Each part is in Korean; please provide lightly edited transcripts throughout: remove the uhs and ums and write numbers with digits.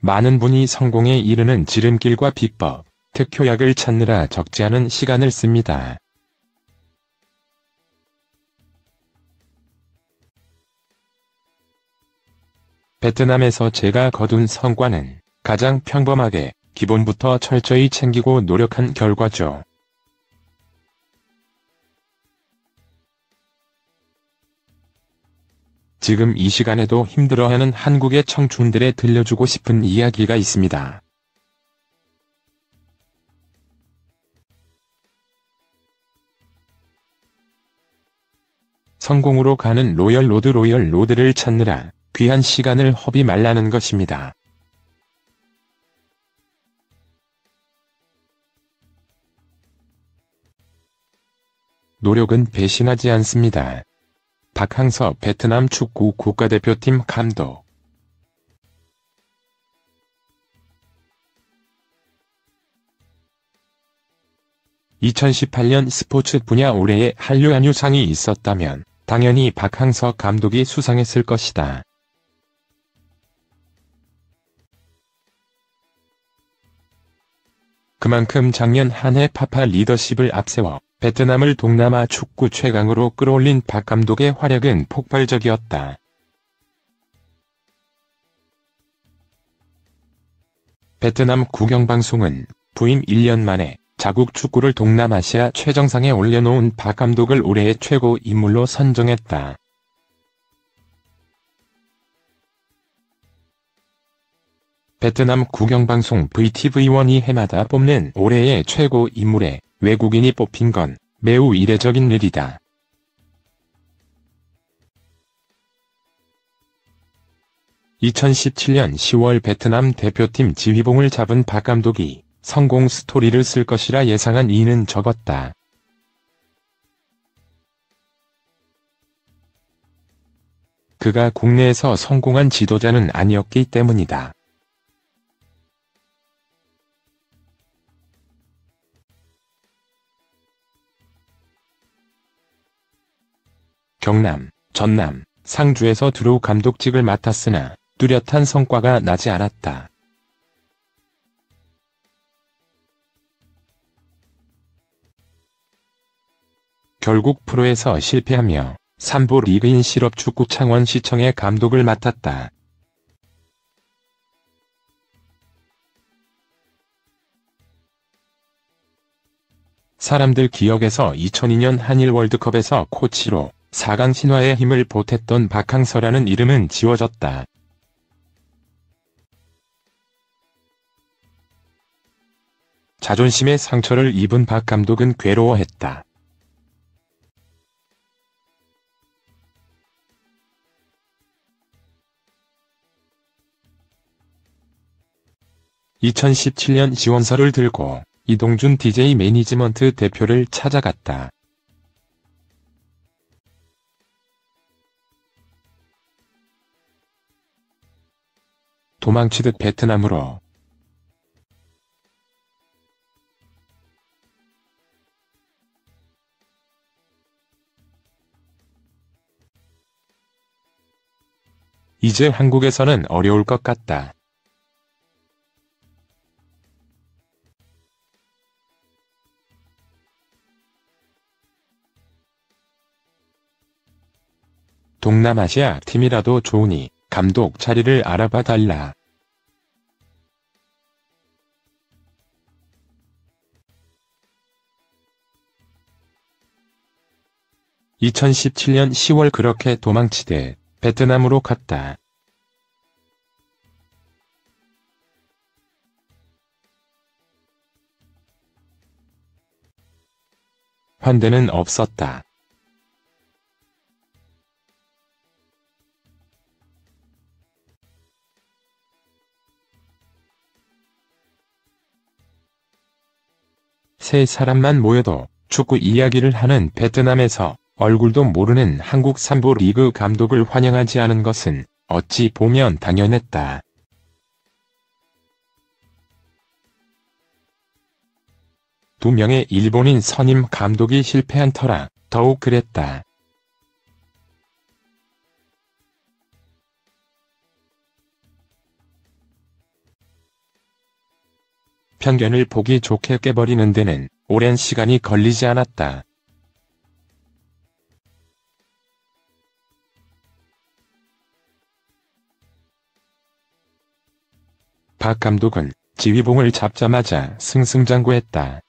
많은 분이 성공에 이르는 지름길과 비법, 특효약을 찾느라 적지 않은 시간을 씁니다. 베트남에서 제가 거둔 성과는 가장 평범하게 기본부터 철저히 챙기고 노력한 결과죠. 지금 이 시간에도 힘들어하는 한국의 청춘들에 들려주고 싶은 이야기가 있습니다. 성공으로 가는 로열 로드를 찾느라 귀한 시간을 허비 말라는 것입니다. 노력은 배신하지 않습니다. 박항서 베트남 축구 국가대표팀 감독. (2018년) 스포츠 분야 올해의 한류 안유상이 있었다면 당연히 박항서 감독이 수상했을 것이다. 그만큼 작년 한 해 파파 리더십을 앞세워 베트남을 동남아 축구 최강으로 끌어올린 박 감독의 활약은 폭발적이었다. 베트남 국영방송은 부임 1년 만에 자국 축구를 동남아시아 최정상에 올려놓은 박 감독을 올해의 최고 인물로 선정했다. 베트남 국영방송 VTV1이 해마다 뽑는 올해의 최고 인물에 외국인이 뽑힌 건 매우 이례적인 일이다. (2017년 10월) 베트남 대표팀 지휘봉을 잡은 박 감독이 성공 스토리를 쓸 것이라 예상한 이는 적었다. 그가 국내에서 성공한 지도자는 아니었기 때문이다. 경남, 전남, 상주에서 두루 감독직을 맡았으나 뚜렷한 성과가 나지 않았다. 결국 프로에서 실패하며 3부 리그인 실업축구 창원시청의 감독을 맡았다. 사람들 기억에서 2002년 한일 월드컵에서 코치로 4강 신화의 힘을 보탰던 박항서라는 이름은 지워졌다. 자존심의 상처를 입은 박 감독은 괴로워했다. (2017년) 지원서를 들고 이동준 DJ 매니지먼트 대표를 찾아갔다. 도망치듯 베트남으로. 이제 한국에서는 어려울 것 같다. 동남아시아 팀이라도 좋으니 감독 자리를 알아봐 달라. (2017년 10월) 그렇게 도망치듯 베트남으로 갔다. 환대는 없었다. 세 사람만 모여도 축구 이야기를 하는 베트남에서 얼굴도 모르는 한국 3부 리그 감독을 환영하지 않은 것은 어찌 보면 당연했다. 두 명의 일본인 선임 감독이 실패한 터라 더욱 그랬다. 편견을 보기 좋게 깨버리는 데는 오랜 시간이 걸리지 않았다. 박 감독은 지휘봉을 잡자마자 승승장구했다.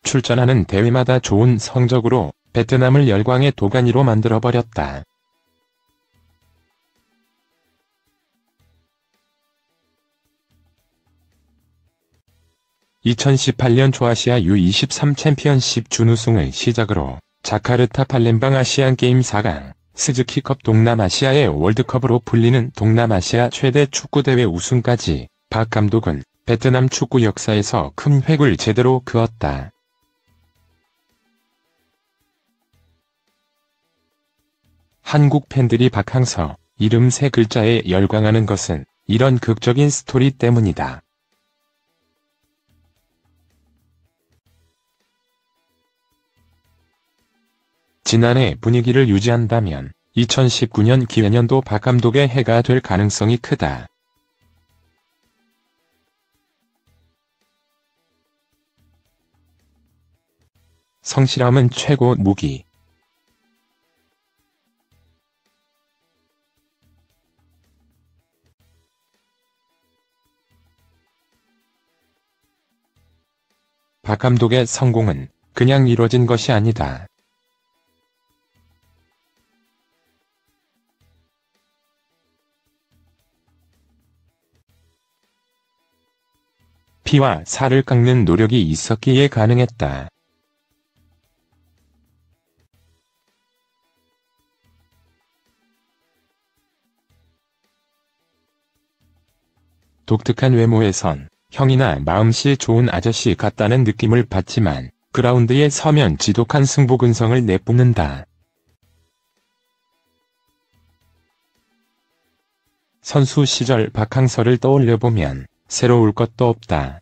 출전하는 대회마다 좋은 성적으로 베트남을 열광의 도가니로 만들어버렸다. (2018년) 조아시아 U23 챔피언십 준우승을 시작으로 자카르타 팔렘방 아시안게임 4강, 스즈키컵 동남아시아의 월드컵으로 불리는 동남아시아 최대 축구대회 우승까지 박 감독은 베트남 축구 역사에서 큰 획을 제대로 그었다. 한국 팬들이 박항서 이름 세 글자에 열광하는 것은 이런 극적인 스토리 때문이다. 지난해 분위기를 유지한다면 2019년 기회년도 박 감독의 해가 될 가능성이 크다. 성실함은 최고 무기. 박 감독의 성공은 그냥 이뤄진 것이 아니다. 피와 살을 깎는 노력이 있었기에 가능했다. 독특한 외모에선 형이나 마음씨 좋은 아저씨 같다는 느낌을 받지만 그라운드에 서면 지독한 승부근성을 내뿜는다. 선수 시절 박항서를 떠올려보면 새로울 것도 없다.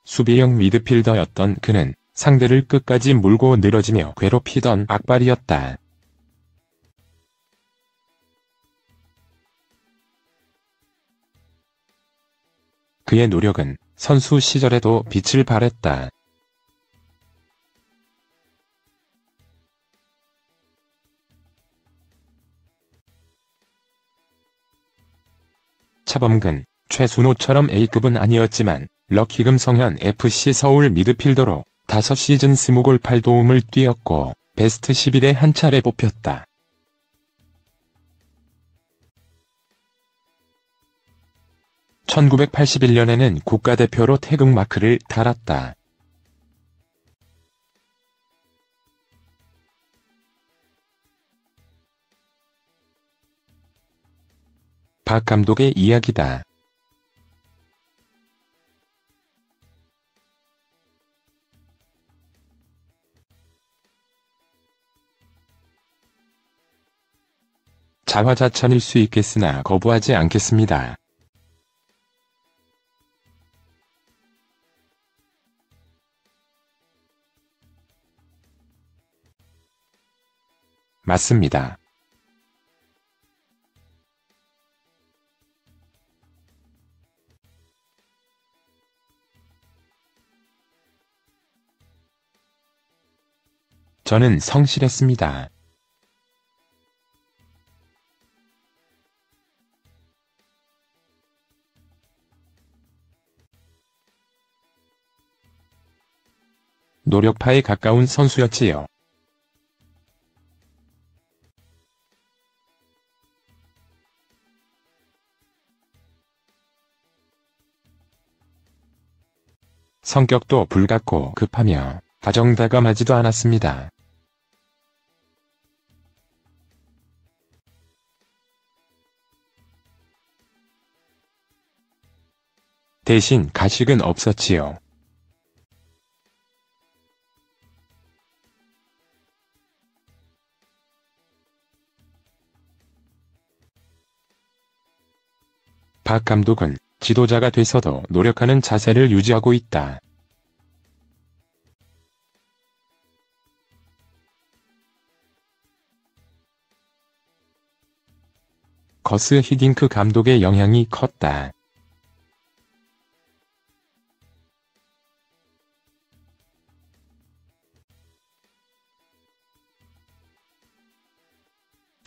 수비형 미드필더였던 그는 상대를 끝까지 물고 늘어지며 괴롭히던 악발이었다. 그의 노력은 선수 시절에도 빛을 발했다. 차범근, 최순호처럼 A급은 아니었지만 럭키금 성현 FC 서울 미드필더로 5시즌 20골 8도움을 뛰었고 베스트 11에 한 차례 뽑혔다. (1981년에는) 국가대표로 태극마크를 달았다. 박 감독의 이야기다. 자화자찬일 수 있겠으나 거부하지 않겠습니다. 맞습니다. 저는 성실했습니다. 노력파에 가까운 선수였지요. 성격도 불같고 급하며 다정다감하지도 않았습니다. 대신 가식은 없었지요. 박 감독은 지도자가 돼서도 노력하는 자세를 유지하고 있다. 거스 히딩크 감독의 영향이 컸다.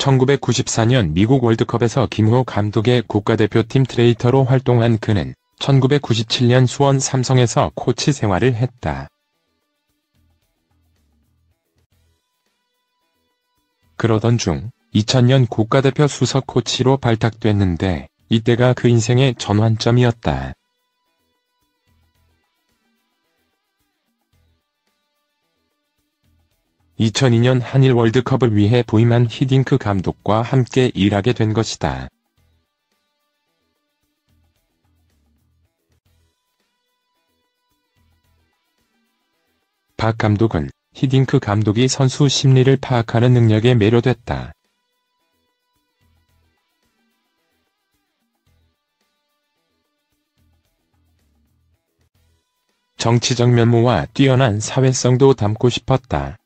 (1994년) 미국 월드컵에서 김호 감독의 국가대표팀 트레이너로 활동한 그는 1997년 수원 삼성에서 코치 생활을 했다. 그러던 중 2000년 국가대표 수석 코치로 발탁됐는데 이때가 그 인생의 전환점이었다. (2002년) 한일 월드컵을 위해 부임한 히딩크 감독과 함께 일하게 된 것이다. 박 감독은 히딩크 감독이 선수 심리를 파악하는 능력에 매료됐다. 정치적 면모와 뛰어난 사회성도 담고 싶었다.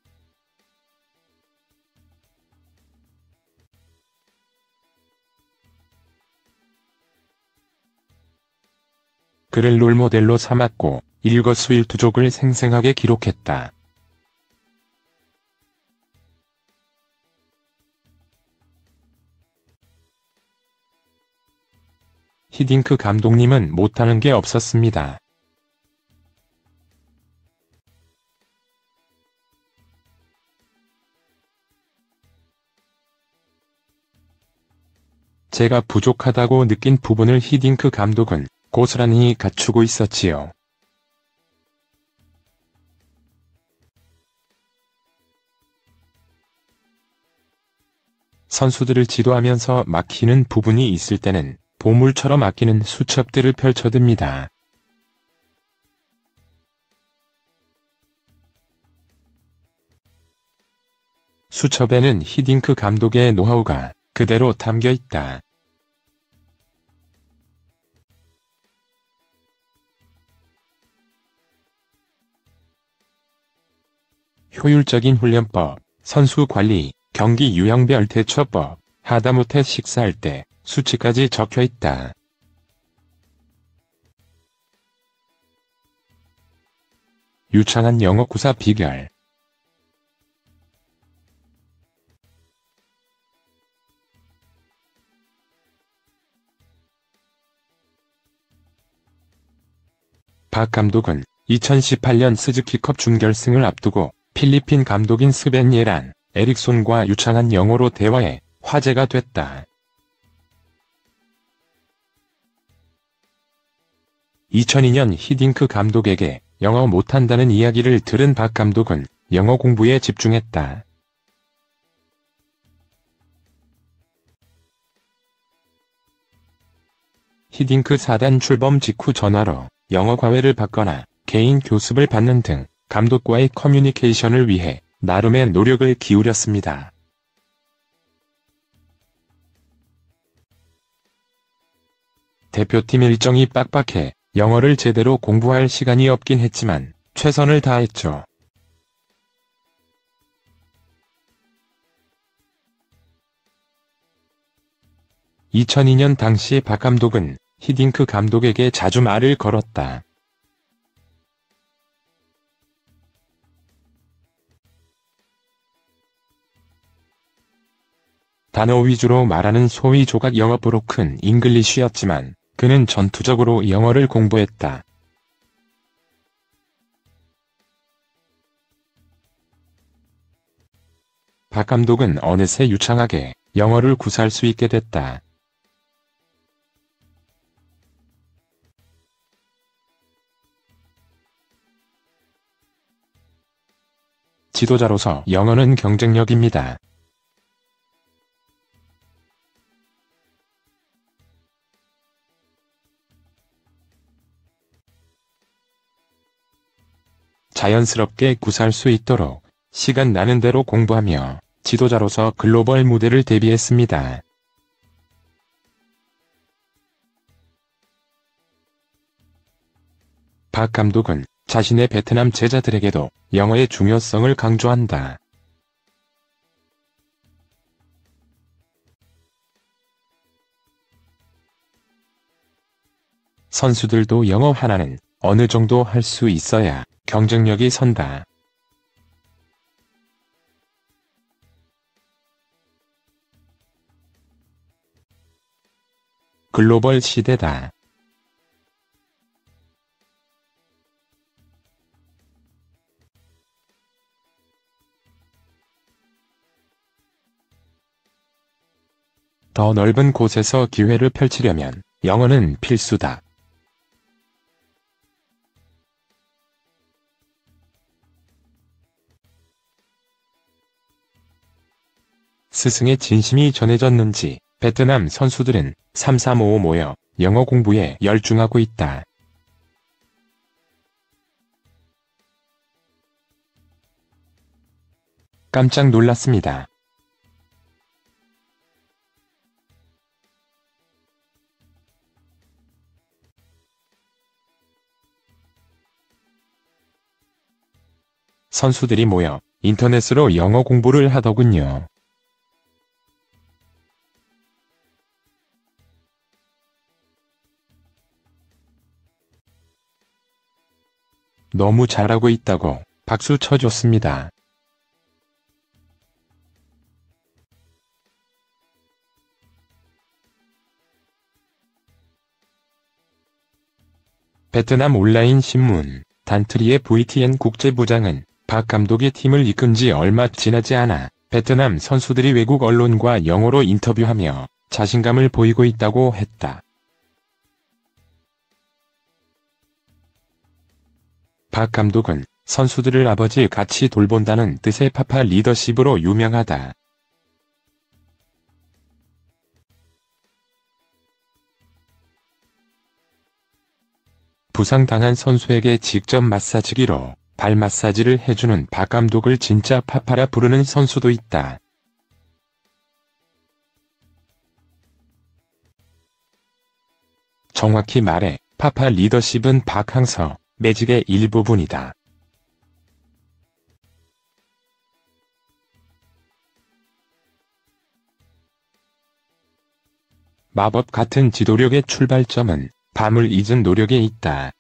그를 롤모델로 삼았고 일거수일투족을 생생하게 기록했다. 히딩크 감독님은 못하는 게 없었습니다. 제가 부족하다고 느낀 부분을 히딩크 감독은 고스란히 갖추고 있었지요. 선수들을 지도하면서 막히는 부분이 있을 때는 보물처럼 아끼는 수첩들을 펼쳐듭니다. 수첩에는 히딩크 감독의 노하우가 그대로 담겨 있다. 효율적인 훈련법, 선수 관리, 경기 유형별 대처법, 하다못해 식사할 때 수치까지 적혀 있다. 유창한 영어 구사 비결. 박 감독은 2018년 스즈키컵 준결승을 앞두고 필리핀 감독인 스벤 예란, 에릭손과 유창한 영어로 대화해 화제가 됐다. 2002년 히딩크 감독에게 영어 못한다는 이야기를 들은 박 감독은 영어 공부에 집중했다. 히딩크 사단 출범 직후 전화로 영어 과외를 받거나 개인 교습을 받는 등 감독과의 커뮤니케이션을 위해 나름의 노력을 기울였습니다. 대표팀 일정이 빡빡해 영어를 제대로 공부할 시간이 없긴 했지만 최선을 다했죠. (2002년) 당시 박 감독은 히딩크 감독에게 자주 말을 걸었다. 단어 위주로 말하는 소위 조각 영어 브로큰 잉글리쉬였지만 그는 전투적으로 영어를 공부했다. 박 감독은 어느새 유창하게 영어를 구사할 수 있게 됐다. 지도자로서 영어는 경쟁력입니다. 자연스럽게 구사할 수 있도록 시간 나는 대로 공부하며 지도자로서 글로벌 무대를 대비했습니다. 박 감독은 자신의 베트남 제자들에게도 영어의 중요성을 강조한다. 선수들도 영어 하나는 어느 정도 할 수 있어야 경쟁력이 선다. 글로벌 시대다. 더 넓은 곳에서 기회를 펼치려면 영어는 필수다. 스승의 진심이 전해졌는지 베트남 선수들은 3-3-5 모여 영어 공부에 열중하고 있다. 깜짝 놀랐습니다. 선수들이 모여 인터넷으로 영어 공부를 하더군요. 너무 잘하고 있다고 박수 쳐줬습니다. 베트남 온라인 신문 단트리의 VTN 국제부장은 박 감독이 팀을 이끈 지 얼마 지나지 않아 베트남 선수들이 외국 언론과 영어로 인터뷰하며 자신감을 보이고 있다고 했다. 박 감독은 선수들을 아버지 같이 돌본다는 뜻의 파파 리더십으로 유명하다. 부상당한 선수에게 직접 마사지기로 발 마사지를 해주는 박 감독을 진짜 파파라 부르는 선수도 있다. 정확히 말해 파파 리더십은 박항서, 매직의 일부분이다. 마법 같은 지도력의 출발점은 밤을 잊은 노력에 있다.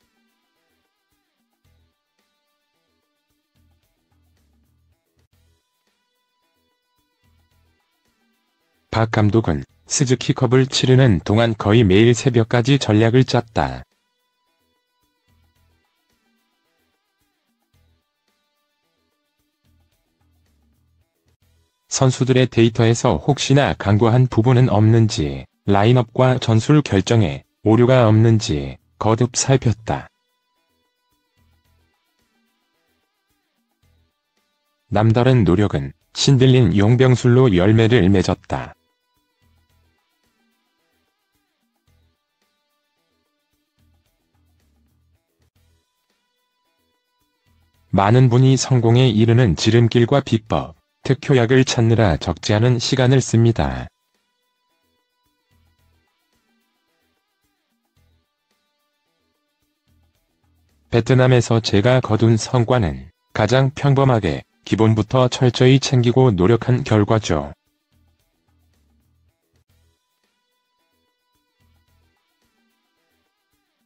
박 감독은 스즈키컵을 치르는 동안 거의 매일 새벽까지 전략을 짰다. 선수들의 데이터에서 혹시나 간과한 부분은 없는지, 라인업과 전술 결정에 오류가 없는지 거듭 살폈다. 남다른 노력은 신들린 용병술로 열매를 맺었다. 많은 분이 성공에 이르는 지름길과 비법, 특효약을 찾느라 적지 않은 시간을 씁니다. 베트남에서 제가 거둔 성과는 가장 평범하게 기본부터 철저히 챙기고 노력한 결과죠.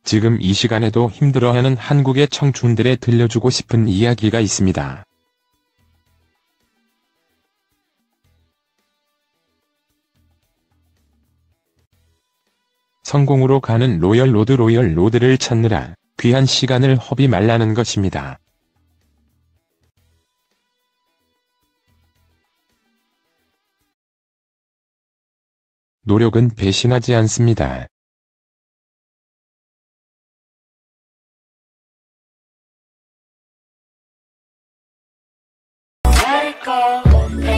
지금 이 시간에도 힘들어하는 한국의 청춘들에 들려주고 싶은 이야기가 있습니다. 성공으로 가는 로열 로드를 찾느라 귀한 시간을 허비 말라는 것입니다. 노력은 배신하지 않습니다. Let it go.